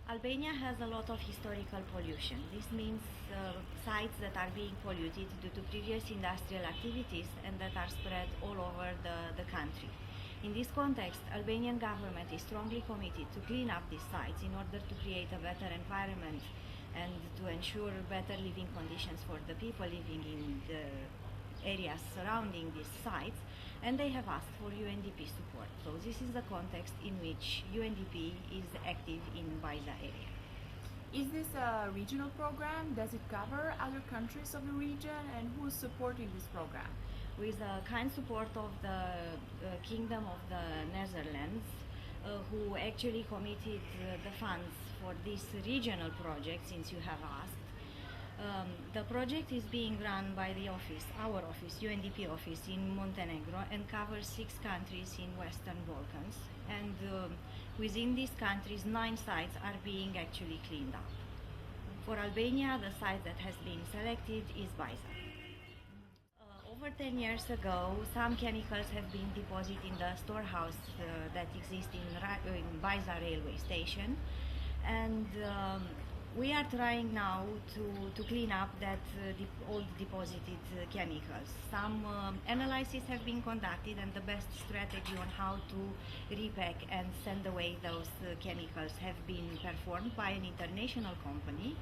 Albania has a lot of historical pollution. This means sites that are being polluted due to previous industrial activities and that are spread all over the country. In this context, Albanian government is strongly committed to clean up these sites in order to create a better environment and to ensure better living conditions for the people living in the areas surrounding these sites, and they have asked for UNDP support. So this is the context in which UNDP is active in Bajza area. Is this a regional program? Does it cover other countries of the region? And who is supporting this program? With the kind support of the Kingdom of the Netherlands, who actually committed the funds for this regional project, since you have asked. The project is being run by the office, our office, UNDP office in Montenegro, and covers 6 countries in Western Balkans. And within these countries, 9 sites are being actually cleaned up. For Albania, the site that has been selected is Bajza. Over 10 years ago, some chemicals have been deposited in the storehouse that exists in Bajza railway station, and we are trying now to clean up that old deposited chemicals. Some analyses have been conducted, and the best strategy on how to repack and send away those chemicals have been performed by an international company.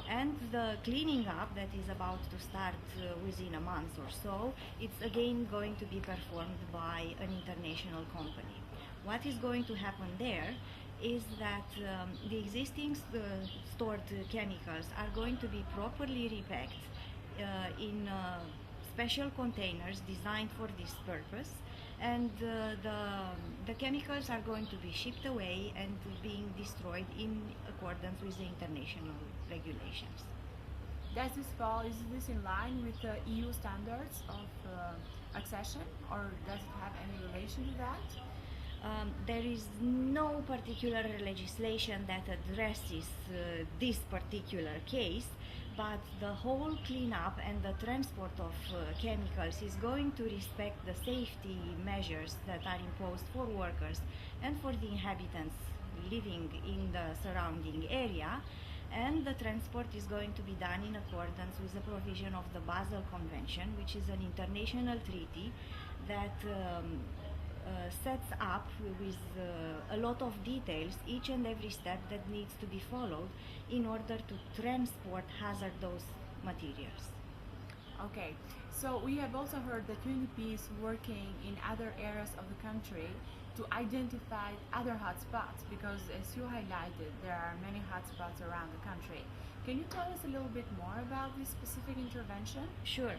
And the cleaning up that is about to start within a month or so, it's again going to be performed by an international company. What is going to happen there is that the existing stored chemicals are going to be properly repacked in special containers designed for this purpose, and the chemicals are going to be shipped away and being destroyed in accordance with the international regulations. Does this fall, is this in line with the EU standards of accession, or does it have any relation to that? There is no particular legislation that addresses this particular case, but the whole cleanup and the transport of chemicals is going to respect the safety measures that are imposed for workers and for the inhabitants living in the surrounding area, and the transport is going to be done in accordance with the provision of the Basel Convention, which is an international treaty that sets up with a lot of details each and every step that needs to be followed in order to transport hazardous materials. Okay, so we have also heard that UNDP is working in other areas of the country to identify other hotspots, because as you highlighted, there are many hotspots around the country. Can you tell us a little bit more about this specific intervention? Sure.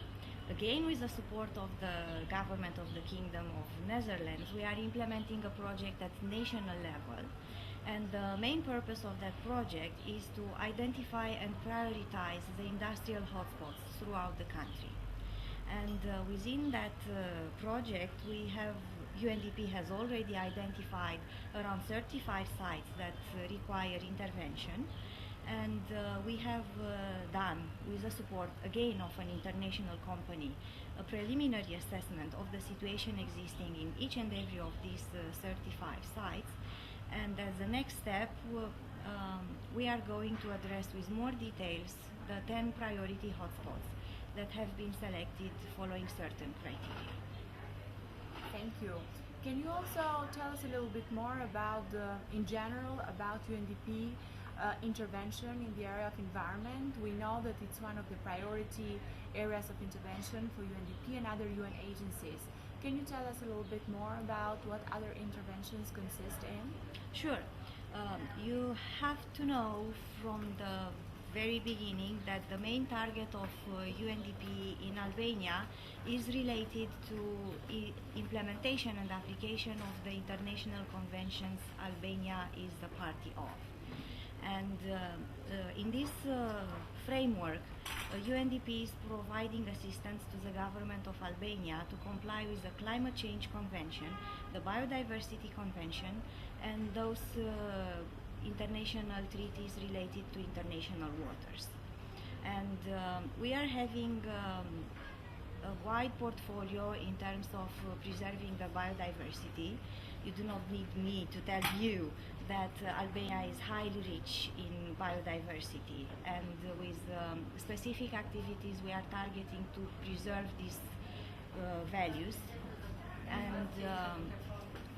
Again, with the support of the Government of the Kingdom of Netherlands, we are implementing a project at national level, and the main purpose of that project is to identify and prioritize the industrial hotspots throughout the country. And within that project, UNDP has already identified around 35 sites that require intervention, and we have done, with the support again of an international company, a preliminary assessment of the situation existing in each and every of these 35 sites. And as the next step, we are going to address with more details the 10 priority hotspots that have been selected following certain criteria. Thank you. Can you also tell us a little bit more about, in general, about UNDP intervention in the area of environment? We know that it's one of the priority areas of intervention for UNDP and other UN agencies. Can you tell us a little bit more about what other interventions consist in? Sure. You have to know from the very beginning that the main target of UNDP in Albania is related to implementation and application of the international conventions Albania is the party of. And in this framework, UNDP is providing assistance to the Government of Albania to comply with the Climate Change Convention, the Biodiversity Convention, and those international treaties related to international waters. And we are having a wide portfolio in terms of preserving the biodiversity, You do not need me to tell you that Albania is highly rich in biodiversity, and with specific activities we are targeting to preserve these values, and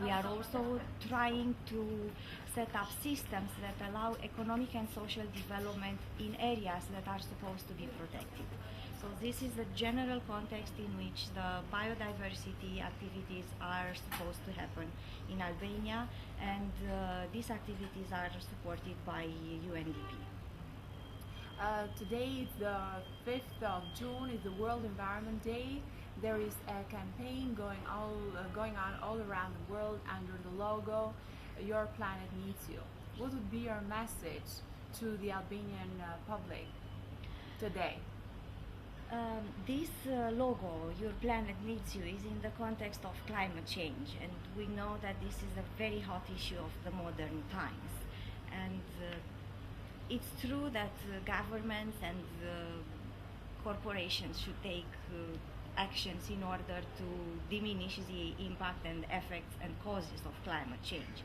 we are also trying to set up systems that allow economic and social development in areas that are supposed to be protected. So this is the general context in which the biodiversity activities are supposed to happen in Albania, and these activities are supported by UNDP. Today is the 5th of June, is the World Environment Day. There is a campaign going on all around the world under the logo "Your Planet Needs You." What would be your message to the Albanian public today? This logo, "Your Planet Needs You," is in the context of climate change, and we know that this is a very hot issue of the modern times. And it's true that governments and corporations should take actions in order to diminish the impact and effects and causes of climate change.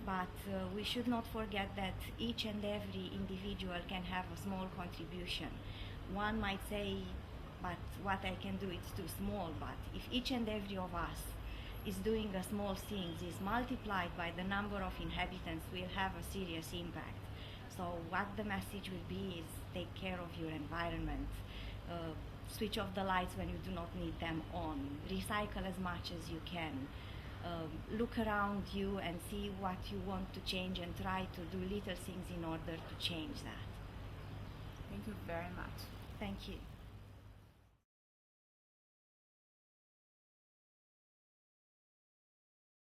But we should not forget that each and every individual can have a small contribution. One might say, but what I can do is too small, but if each and every of us is doing a small thing, is multiplied by the number of inhabitants, will have a serious impact. So what the message will be is take care of your environment, switch off the lights when you do not need them on, recycle as much as you can, look around you and see what you want to change and try to do little things in order to change that. Thank you very much. Thank you.